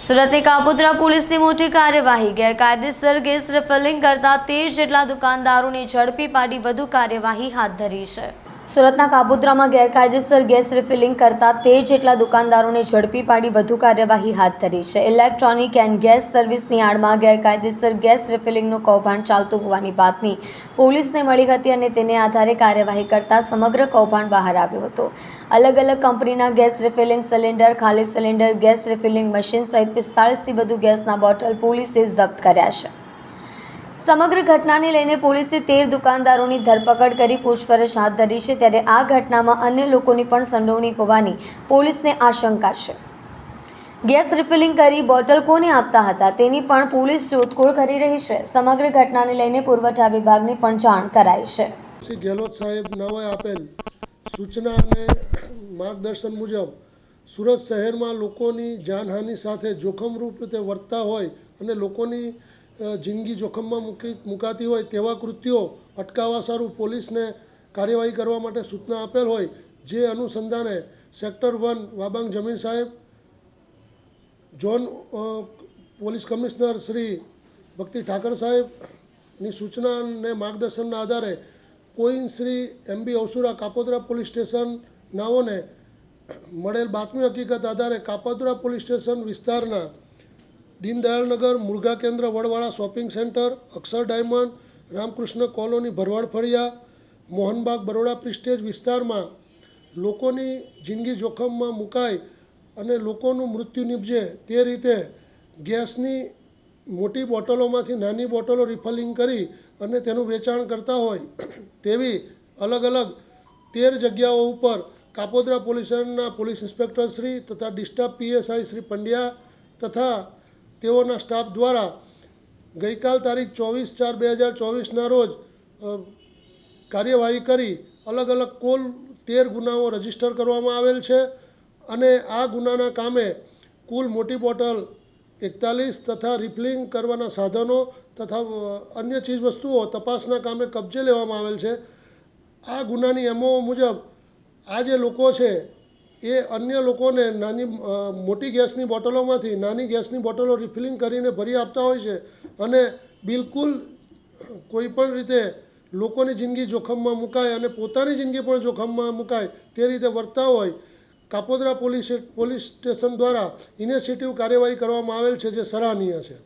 સુરતની કાપોદ્રા પોલીસની મોટી કાર્યવાહી। ગેરકાયદેસર ગેસ રિફિલિંગ કરતા 13 જેટલા દુકાનદારોને ઝડપી પાડી વધુ કાર્યવાહી હાથ ધરી છે। સુરતના કાપોદ્રામાં ગેરકાયદેસર ગેસ રિફિલિંગ કરતા 13 જેટલા દુકાનદારોને ઝડપી પાડી વધુ કાર્યવાહી હાથ ધરી છે। ઇલેક્ટ્રોનિક એન્ડ ગેસ સર્વિસની આડમાં ગેરકાયદેસર ગેસ રિફિલિંગનું કૌભાંડ ચાલતું હોવાની બાતમી પોલીસને મળી હતી અને તેને આધારે કાર્યવાહી કરતા સમગ્ર કૌભાંડ બહાર આવ્યું હતું। અલગ અલગ કંપનીના ગેસ રિફિલિંગ સિલિન્ડર, ખાલી સિલિન્ડર, ગેસ રિફિલિંગ મશીન સહિત 45થી વધુ ગેસના બોટલ પોલીસે જપ્ત કર્યા છે। સમગ્ર ઘટનાને લઈને પોલીસે 13 દુકાનદારોની ધરપકડ કરી પૂછપરછ હાથ ધરી છે। ત્યારે આ ઘટનામાં અન્ય લોકોની પણ સંડોવણી હોવાની પોલીસને આશંકા છે। ગેસ રિફિલિંગ કરી બોટલ કોને આપતા હતા તેની પણ પોલીસ શોધખોળ કરી રહી છે। સમગ્ર ઘટનાને લઈને પુરવઠા વિભાગને પણ જાણ કરાઈ છે। શ્રી ગેહલોત સાહેબ નાઓએ આપેલ સૂચના અને માર્ગદર્શન મુજબ સુરત શહેરમાં લોકોની જાનહાનિ સાથે જોખમરૂપ રીતે વર્તતા હોય અને લોકોની જિંદગી જોખમમાં મુકાતી હોય તેવા કૃત્યો અટકાવવા સારું પોલીસને કાર્યવાહી કરવા માટે સૂચના આપેલ હોય, જે અનુસંધાને સેક્ટર 1 વાબાંગ જમીન સાહેબ, ઝોન પોલીસ કમિશનર શ્રી ભક્તિ ઠાકર સાહેબની સૂચના અને માર્ગદર્શનના આધારે point Shri MB અવસુરા Kapodra police station નાઓને મળેલ બાતમી હકીકત આધારે કાપોદ્રા પોલીસ સ્ટેશન વિસ્તારના દીનદયાળનગર, મુળગા કેન્દ્ર, વડવાળા શોપિંગ સેન્ટર, અક્ષર ડાયમંડ, રામકૃષ્ણ કોલોની, ભરવાડ ફળિયા, મોહનબાગ, બરોડા પ્રિસ્ટેજ વિસ્તારમાં લોકોની જિંદગી જોખમમાં મુકાય અને લોકોનું મૃત્યુ નિપજે તે રીતે ગેસની મોટી બોટલોમાંથી નાની બોટલો રિફિલિંગ કરી અને તેનું વેચાણ કરતા હોય તેવી અલગ અલગ 13 જગ્યાઓ ઉપર કાપોદ્રા પોલીસ સ્ટેશનના પોલીસ ઇન્સ્પેક્ટર શ્રી તથા ડિસ્ટાફ PSI શ્રી પંડ્યા તથા તેઓના સ્ટાફ દ્વારા ગઈકાલ તારીખ 24/4/2024ના રોજ કાર્યવાહી કરી અલગ અલગ કુલ 13 ગુનાઓ રજીસ્ટર કરવામાં આવેલ છે અને આ ગુનાના કામે કુલ મોટી બોટલ 41 તથા રિફિલિંગ કરવાના સાધનો તથા અન્ય ચીજવસ્તુઓ તપાસના કામે કબજે લેવામાં આવેલ છે। આ ગુનાની MO મુજબ આ જે લોકો છે એ અન્ય લોકોને મોટી ગેસની બોટલોમાંથી નાની ગેસની બોટલો રિફિલિંગ કરીને ભરી આપતા હોય છે અને બિલકુલ કોઈપણ રીતે લોકોની જિંદગી જોખમમાં મુકાય અને પોતાની જિંદગી પણ જોખમમાં મુકાય તે રીતે વર્તતા હોય કાપોદ્રા પોલીસ સ્ટેશન દ્વારા ઇનિશિયેટિવ કાર્યવાહી કરવામાં આવેલ છે, જે સરાહનીય છે।